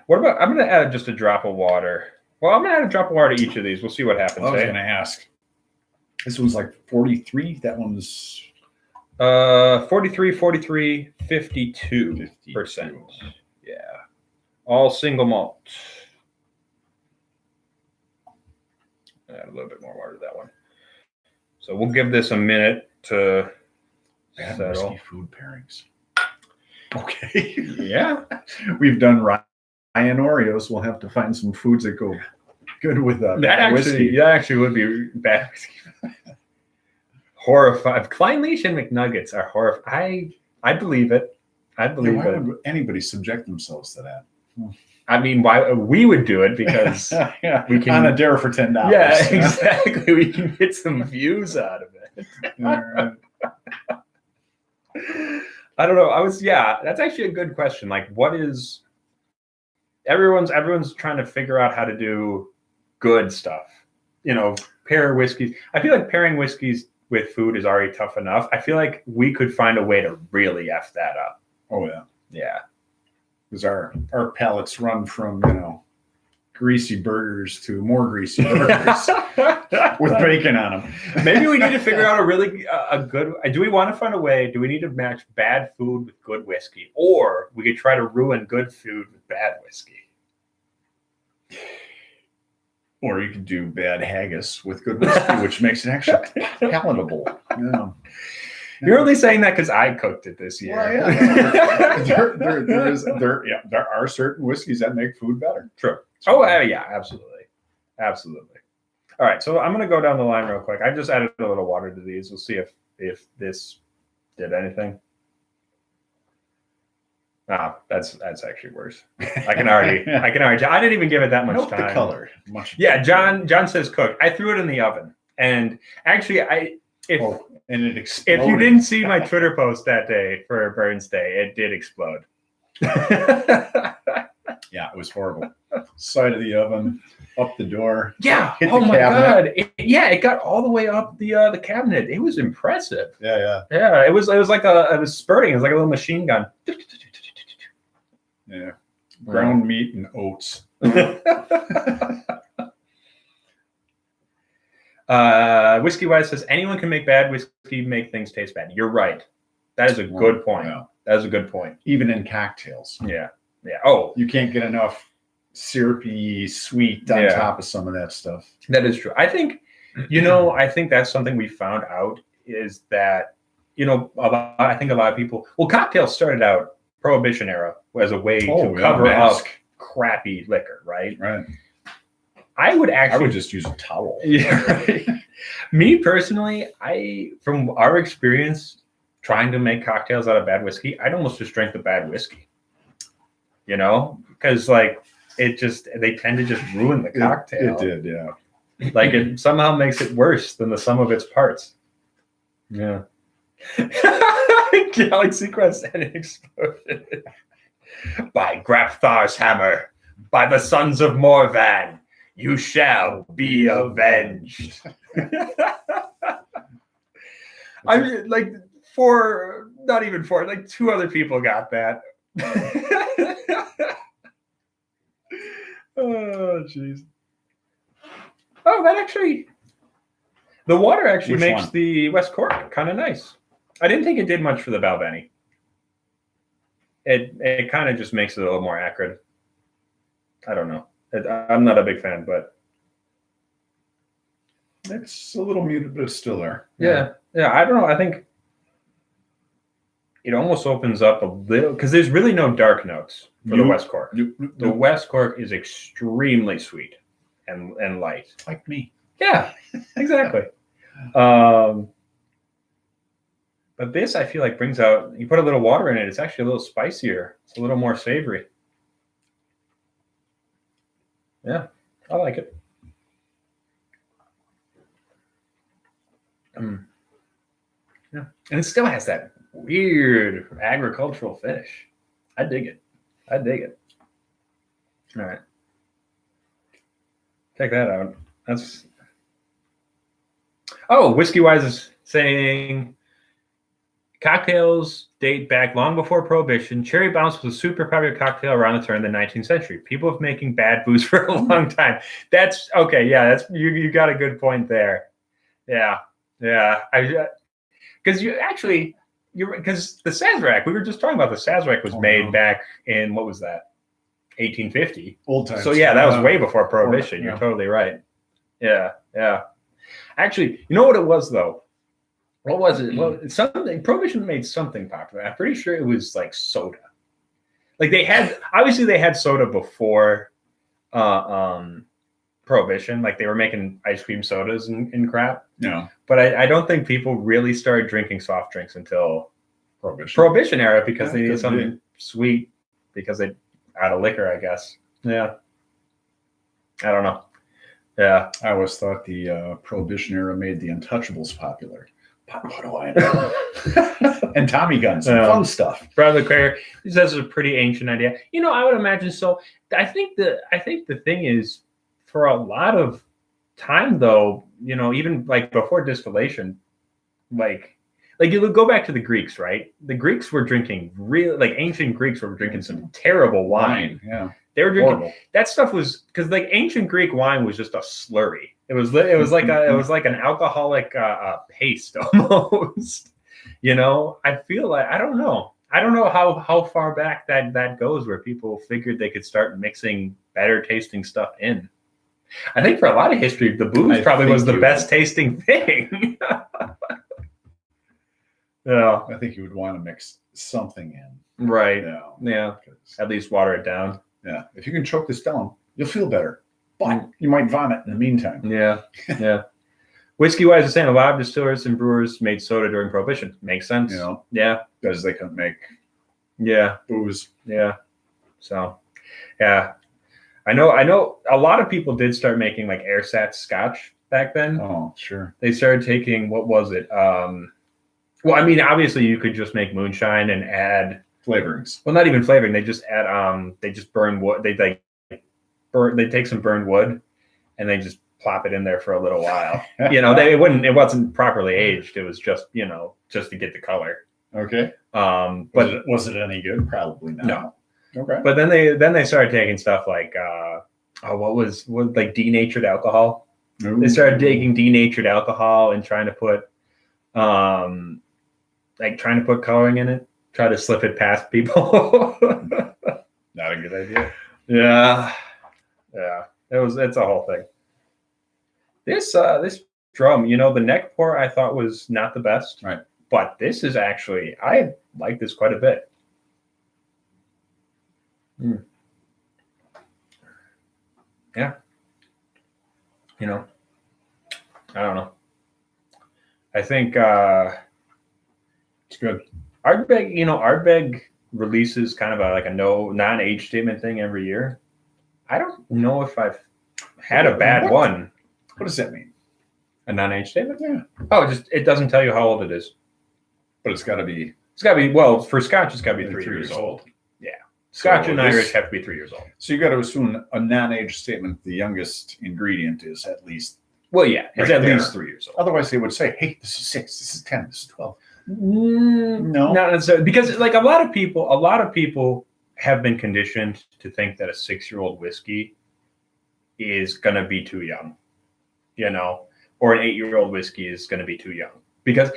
S2: What about? I'm going to add just a drop of water. Well, I'm going to add a drop of water to each of these. We'll see what happens.
S1: I was going to ask. This one's like 43. That one's
S2: 43, 52%. Yeah. All single malt. Add a little bit more water to that one. So we'll give this a minute to settle.
S1: Whiskey food pairings. Okay.
S2: Yeah.
S1: We've done Ryan Oreos. We'll have to find some foods that go good with
S2: that. Whiskey. That actually would be bad whiskey. Horrified. Klein Leash and McNuggets are horrified. I believe it. Why
S1: would anybody subject themselves to that?
S2: I mean, why we would do it because we can
S1: on a dare for $10.
S2: Yeah, exactly. We can get some views out of it.
S1: Right.
S2: I don't know. That's actually a good question. Like, what is everyone's trying to figure out how to do good stuff. You know, pair whiskeys. I feel like pairing whiskeys with food is already tough enough. I feel like we could find a way to really F that up.
S1: Oh yeah.
S2: Yeah.
S1: Because our palates run from, greasy burgers to more greasy burgers with bacon on them.
S2: Maybe we need to figure out a good. Do we want to find a way? Do we need to match bad food with good whiskey, or we could try to ruin good food with bad whiskey?
S1: Or you could do bad haggis with good whiskey, which makes it actually palatable. Yeah.
S2: You're only saying that because I cooked it this year.
S1: Well, yeah. there are certain whiskeys that make food better.
S2: True. Oh, yeah, absolutely. All right, so I'm going to go down the line real quick. I just added a little water to these. We'll see if this did anything. Ah, that's actually worse. I can already. I didn't even give it that much time.
S1: The color.
S2: Yeah, John says cooked. I threw it in the oven, and actually, if
S1: it exploded.
S2: If you didn't see my Twitter post that day for Burns Day, it did explode.
S1: Yeah, it was horrible. Side of the oven, up the door.
S2: Yeah.
S1: Hit
S2: Oh
S1: the
S2: my
S1: cabinet.
S2: God. It got all the way up the cabinet. It was impressive.
S1: Yeah.
S2: It was like it was spurting. It was like a little machine gun.
S1: Yeah. Ground meat and oats.
S2: Whiskey Wise says anyone can make bad whiskey, make things taste bad. You're right. That is a good point. Yeah. That is a good point.
S1: Even in cocktails.
S2: Yeah. Oh,
S1: you can't get enough syrupy sweet on top of some of that stuff.
S2: That is true. I think, I think that's something we found out is that, I think a lot of people, cocktails started out Prohibition era as a way to cover up crappy liquor, right?
S1: Right.
S2: I would
S1: just use a towel.
S2: Yeah, right. Me personally, from our experience trying to make cocktails out of bad whiskey, I'd almost just drink the bad whiskey. Because they tend to just ruin the cocktail.
S1: It did, yeah.
S2: It somehow makes it worse than the sum of its parts. Yeah. Galaxy Quest and Explosion. By Grapthar's hammer, by the sons of Morvan, you shall be avenged. I mean, two other people got that. Oh, jeez. Oh, the water actually makes the West Cork kind of nice. I didn't think it did much for the Balvenie. It kind of just makes it a little more acrid. I don't know. I'm not a big fan, but
S1: it's a little muted, but it's still there.
S2: Yeah. I don't know. I think it almost opens up a little because there's really no dark notes for the West Cork. The West Cork is extremely sweet and light,
S1: like me.
S2: Yeah, exactly. But this, I feel like, brings out. You put a little water in it; it's actually a little spicier. It's a little more savory. Yeah, I like it. Yeah, and it still has that weird agricultural finish. I dig it. All right, check that out. Whiskey Wise is saying cocktails date back long before Prohibition. Cherry Bounce was a super popular cocktail around the turn of the 19th century. People have been making bad booze for a long time. That's okay. Yeah, that's you got a good point there. Yeah. Because because the Sazerac, we were just talking about the Sazerac was made back in, what was that? 1850.
S1: Old times.
S2: So yeah, that was way before Prohibition. You're totally right. Yeah. Actually, you know what it was though? What was it? Well, Prohibition made something popular. I'm pretty sure it was like soda. They had soda before Prohibition. They were making ice cream sodas and crap.
S1: Yeah.
S2: But I don't think people really started drinking soft drinks until Prohibition era because they needed something sweet because they out of liquor, I guess. Yeah. I don't know. Yeah.
S1: I always thought the Prohibition era made the Untouchables popular. What do I know? And Tommy guns and fun stuff.
S2: Bradley Clare, he says it's a pretty ancient idea. I would imagine so. I think the thing is, for a lot of time though, even before distillation, you go back to the Greeks, right? The Greeks were drinking ancient Greeks were drinking some terrible wine.
S1: Yeah.
S2: They were drinking horrible. That stuff was because ancient Greek wine was just a slurry. It was like an alcoholic paste almost. I feel like I don't know how far back that goes where people figured they could start mixing better tasting stuff in. I think for a lot of history, the booze probably was the best tasting thing. Yeah,
S1: I think you would want to mix something in.
S2: Right. Yeah. At least water it down.
S1: Yeah. If you can choke this down, you'll feel better. but you might vomit in the meantime.
S2: Yeah. Yeah. Whiskey-wise, the same. A lot of distillers and brewers made soda during Prohibition. Makes sense.
S1: You know,
S2: Yeah.
S1: because they couldn't make booze.
S2: Yeah. So, yeah. I know a lot of people did start making like airsat scotch back then.
S1: Oh, sure.
S2: They started taking, what was it? Well, I mean, obviously you could just make moonshine and add
S1: flavorings.
S2: Well, not even flavoring. They just add they just burn wood. They take some burned wood and they just plop it in there for a little while. It wasn't properly aged. It was just, just to get the color.
S1: Okay.
S2: But
S1: was it any good? Probably not.
S2: No.
S1: Okay.
S2: But then they started taking stuff like what denatured alcohol.
S1: Ooh.
S2: They started taking denatured alcohol and trying to put coloring in it, try to slip it past people.
S1: Not a good idea.
S2: Yeah. It's a whole thing. This drum, the neck pour I thought was not the best.
S1: Right.
S2: But this is actually, I like this quite a bit. Yeah. I don't know. I think
S1: it's good.
S2: Ardbeg releases kind of a non-age statement thing every year. I don't know if I've had a bad one.
S1: What does that mean?
S2: A non-age statement?
S1: Yeah.
S2: Oh, it doesn't tell you how old it is.
S1: But it's got to be.
S2: Well, for Scotch, it's got to be 3 years old. Yeah. Scotch and Irish have to be 3 years old.
S1: So you got to assume a non-age statement, the youngest ingredient is at least.
S2: Well, yeah, it's at least 3 years old.
S1: Otherwise, they would say, "Hey, this is 6, this is 10, this is 12."
S2: No, not necessarily, because a lot of people have been conditioned to think that a 6-year-old whiskey is going to be too young, or an 8-year-old whiskey is going to be too young because,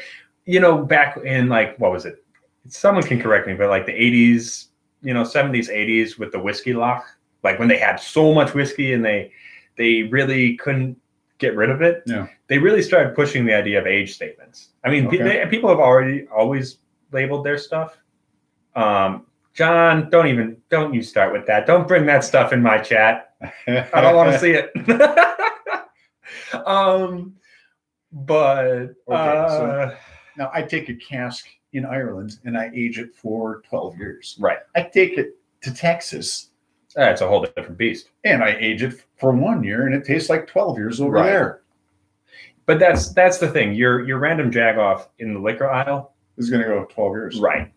S2: back in what was it? Someone can correct me, but the 80s, 70s, 80s with the whiskey lock, when they had so much whiskey and they really couldn't get rid of it.
S1: Yeah.
S2: They really started pushing the idea of age statements. I mean, people have always labeled their stuff. John, don't you start with that. Don't bring that stuff in my chat. I don't want to see it. But
S1: so now I take a cask in Ireland and I age it for 12 years.
S2: Right.
S1: I take it to Texas.
S2: It's a whole different beast.
S1: And I age it for 1 year and it tastes like 12 years over there.
S2: But that's the thing. Your random jagoff in the liquor aisle
S1: is going to go 12 years.
S2: Right.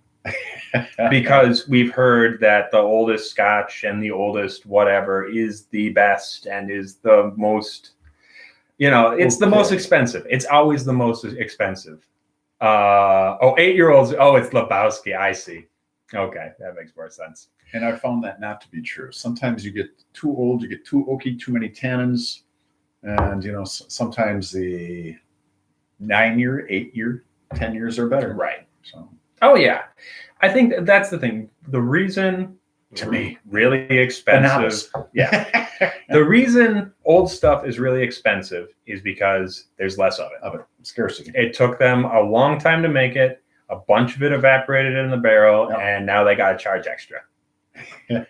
S2: Because we've heard that the oldest Scotch and the oldest whatever is the best and is the most, it's the most expensive. It's always the most expensive. 8-year-olds. Oh, it's Lebowski. I see. Okay. That makes more sense.
S1: And I found that not to be true. Sometimes you get too old, you get too oaky, too many tannins. And, sometimes the 9-year, 8-year, 10 years are better.
S2: Right.
S1: So.
S2: Oh, yeah. I think that's the thing. The reason,
S1: to me,
S2: really expensive. Yeah. The reason old stuff is really expensive is because there's less of it.
S1: Scarcity.
S2: It took them a long time to make it. A bunch of it evaporated in the barrel, and now they got to charge extra.
S1: Yeah.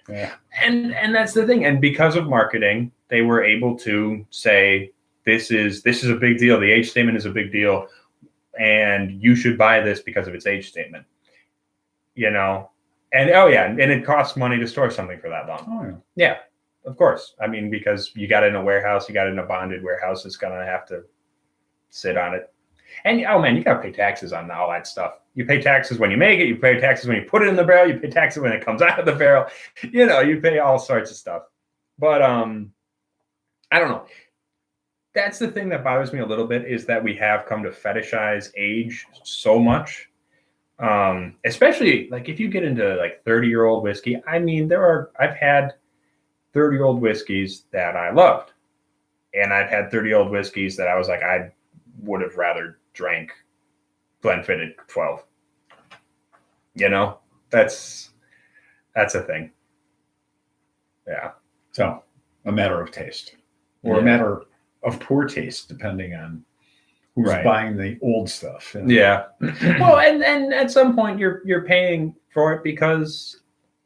S2: And that's the thing. And because of marketing, they were able to say, this is a big deal. The age statement is a big deal. And you should buy this because of its age statement. And and it costs money to store something for that long.
S1: Oh, yeah.
S2: Yeah, of course. I mean, because you got it in a warehouse, you got it in a bonded warehouse, it's going to have to sit on it. And you got to pay taxes on all that stuff. You pay taxes when you make it, you pay taxes when you put it in the barrel, you pay taxes when it comes out of the barrel. You pay all sorts of stuff. But I don't know. That's the thing that bothers me a little bit is that we have come to fetishize age so much. Especially if you get into 30-year-old whiskey. I mean, I've had 30-year-old whiskeys that I loved. And I've had 30-year-old whiskeys that I was I would have rather drank Glenfiddich 12. That's a thing. Yeah.
S1: So a matter of taste or a matter of poor taste, depending on who's buying the old stuff.
S2: Yeah. Well, and at some point you're paying for it because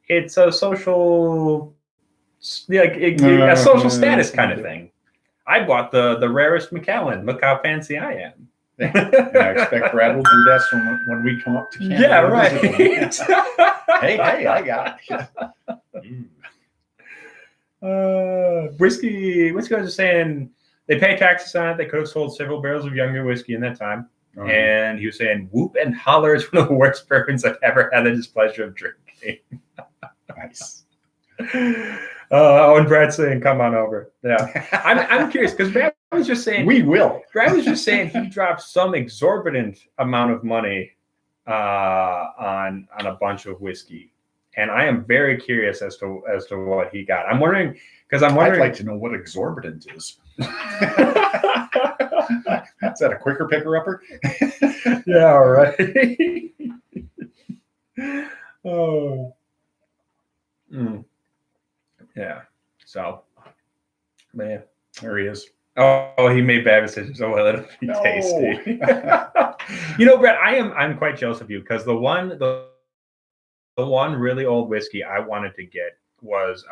S2: it's a social a social status kind of thing. I bought the rarest Macallan. Look how fancy I am.
S1: I expect Brad will do that when we come up to Canada.
S2: Yeah, right.
S1: hey, I got it.
S2: Whiskey guys are saying they pay taxes on it. They could have sold several barrels of younger whiskey in that time. And he was saying, whoop and holler is one of the worst bourbons I've ever had the displeasure of drinking.
S1: Nice.
S2: And Brad's saying, come on over. Yeah. I'm curious because Brad was just saying
S1: we will.
S2: Brad was just saying he dropped some exorbitant amount of money on a bunch of whiskey. And I am very curious as to what he got. I'm wondering.
S1: I'd like to know what exorbitant is. Is that a quicker picker-upper?
S2: Yeah, all right. Oh. Yeah. So, man.
S1: There he is.
S2: Oh, he made bad decisions. Oh, well, it'll be tasty. Brett, I'm quite jealous of you because the one really old whiskey I wanted to get was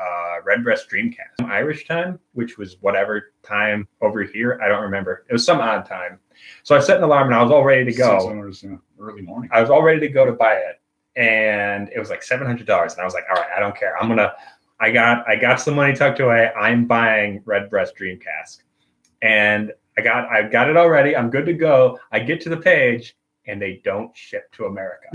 S2: Redbreast Dreamcast. Irish time, which was whatever time over here. I don't remember. It was some odd time. So I set an alarm and I was all ready to go.
S1: Early morning.
S2: I was all ready to go to buy it. And it was like $700. And I was like, all right, I don't care. I got some money tucked away. I'm buying Redbreast Dreamcast. And I got it already. I'm good to go. I get to the page and they don't ship to America.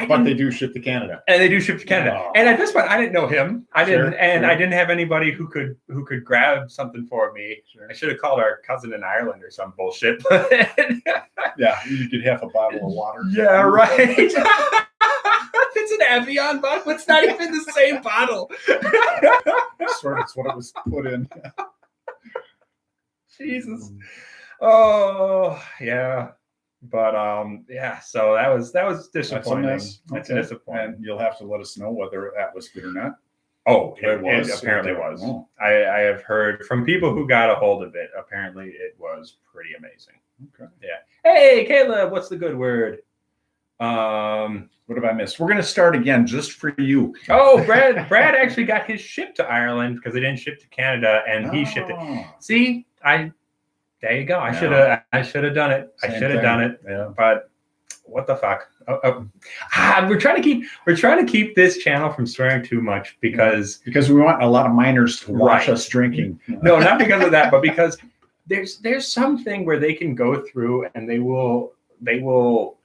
S2: But
S1: they do ship to Canada.
S2: And they do ship to Canada. Oh. And at this point, I didn't know him. I didn't have anybody who could grab something for me. Sure. I should have called our cousin in Ireland or some bullshit.
S1: Yeah, you could have a bottle of water.
S2: Yeah, right. It's an Evian bottle. It's not even the same bottle.
S1: Sort of, it's what it was put in.
S2: Jesus. Oh, yeah. But so that was disappointing. That's disappointing.
S1: And you'll have to let us know whether that was good or not.
S2: Oh, it apparently was.
S1: Oh.
S2: I have heard from people who got a hold of it. Apparently, it was pretty amazing.
S1: Okay.
S2: Yeah. Hey, Caleb, what's the good word?
S1: What have I missed? We're going to start again just for you.
S2: Oh, Brad actually got his shipped to Ireland because they didn't ship to Canada, and he shipped it. See, there you go. I should have done it. I should have done it.
S1: Yeah.
S2: But what the fuck? We're trying to keep this channel from swearing too much because
S1: we want a lot of minors to watch us drinking.
S2: No, not because of that, but because there's something where they can go through and they will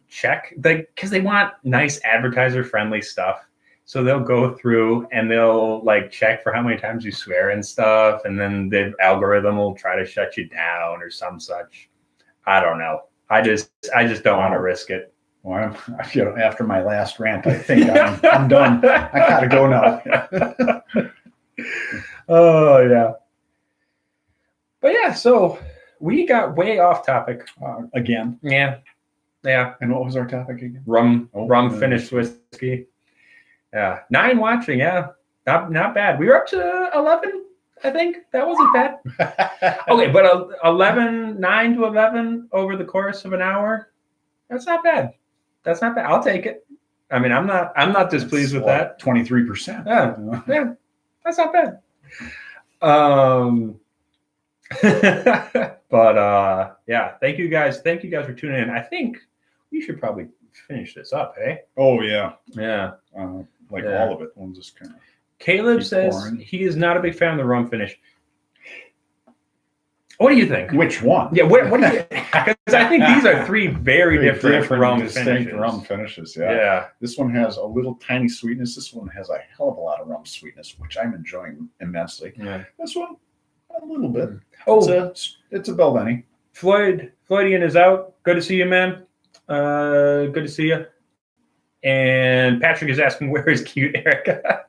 S2: check because they want nice advertiser friendly stuff. So they'll go through and they'll check for how many times you swear and stuff, and then the algorithm will try to shut you down or some such. I don't know. I just don't want to risk it.
S1: Well, after my last rant, I think I'm done. I gotta go now.
S2: Oh yeah. But yeah, so we got way off topic
S1: again.
S2: Yeah.
S1: And what was our topic again?
S2: Rum finished whiskey. Yeah, 9 watching. Yeah, not bad. We were up to 11. I think that wasn't bad. Okay, but 9 to 11 over the course of an hour. That's not bad. I'll take it. I mean, I'm not displeased with that.
S1: 23%.
S2: Yeah, that's not bad. But yeah, thank you guys for tuning in. I think we should probably finish this up, hey?
S1: Oh yeah.
S2: All
S1: of it. We'll just kind of.
S2: Caleb says he is not a big fan of the rum finish. What do you think?
S1: Which one?
S2: Yeah, what do you? Because I think these are 3 very different rum
S1: finishes. Yeah. This one has a little tiny sweetness. This one has a hell of a lot of rum sweetness, which I'm enjoying immensely. Yeah. This one, a little bit.
S2: Oh,
S1: it's a Belveni.
S2: Floydian is out. Good to see you, man. Good to see you. And Patrick is asking, where is cute Erica?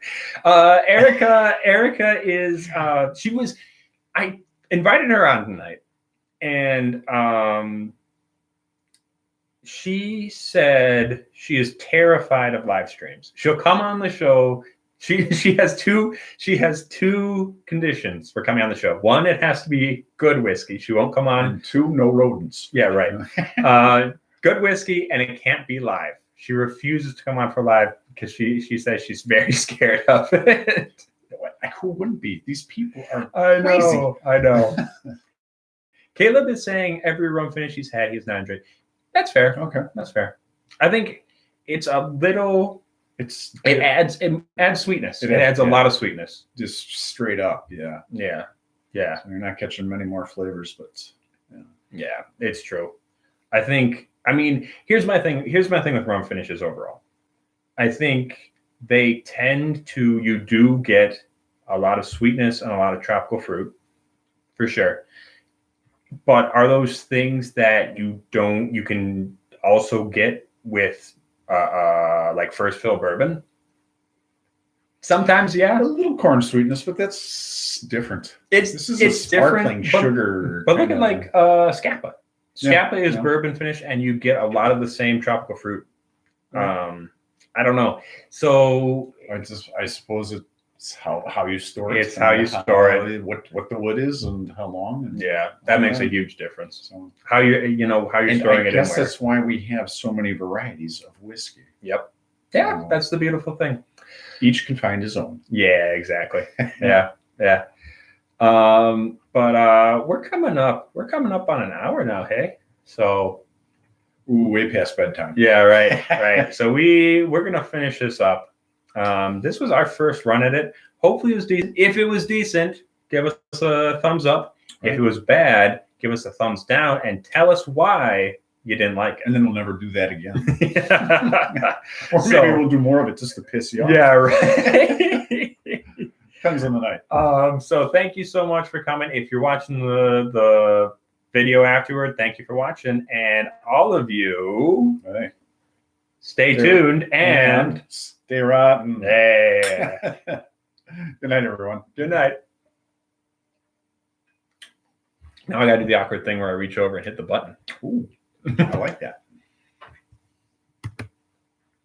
S2: Erica is, I invited her on tonight, and she said she is terrified of live streams. She'll come on the show. She has two conditions for coming on the show. 1, it has to be good whiskey. She won't come on.
S1: And 2, no rodents.
S2: Yeah, right. Good whiskey, and it can't be live. She refuses to come on for live because she says she's very scared of it.
S1: Who wouldn't be? These people are
S2: I
S1: crazy.
S2: know. I know. Caleb is saying every rum finish he's had, he's not enjoyed. That's fair.
S1: Okay.
S2: That's fair. I think it's a little. It adds sweetness. It adds a lot of sweetness.
S1: Just straight up. Yeah.
S2: Yeah. Yeah.
S1: So you're not catching many more flavors, but
S2: yeah, it's true. I mean, here's my thing with rum finishes overall. I think they tend to, you do get a lot of sweetness and a lot of tropical fruit, for sure. But are those things that you can also get with like first fill bourbon? Sometimes, yeah.
S1: a little corn sweetness, but that's different.
S2: It's
S1: a sparkling sugar.
S2: But look at like Scapa. Scapa is bourbon finish, and you get a lot of the same tropical fruit. I don't know. So
S1: I suppose it's how you store it.
S2: It's how you store it.
S1: What the wood is and how long. And
S2: that makes a huge difference.
S1: So,
S2: how you're storing it. I guess
S1: that's why we have so many varieties of whiskey.
S2: Yep. Yeah, that's the beautiful thing.
S1: Each can find his own.
S2: Yeah, exactly. Yeah. But we're coming up on an hour now, hey? So
S1: way past bedtime.
S2: Yeah, right. So we're gonna finish this up. This was our first run at it. Hopefully it was decent. If it was decent, give us a thumbs up. Right. If it was bad, give us a thumbs down and tell us why you didn't like it.
S1: And then we'll never do that again. Or maybe we'll do more of it just to piss you off.
S2: Yeah, right.
S1: Depends on the night.
S2: So thank you so much for coming. If you're watching the video afterward, thank you for watching. And all of you, stay tuned and
S1: stay rotten.
S2: Yeah.
S1: Good night, everyone.
S2: Good night. Now I got to do the awkward thing where I reach over and hit the button.
S1: Ooh, I like that.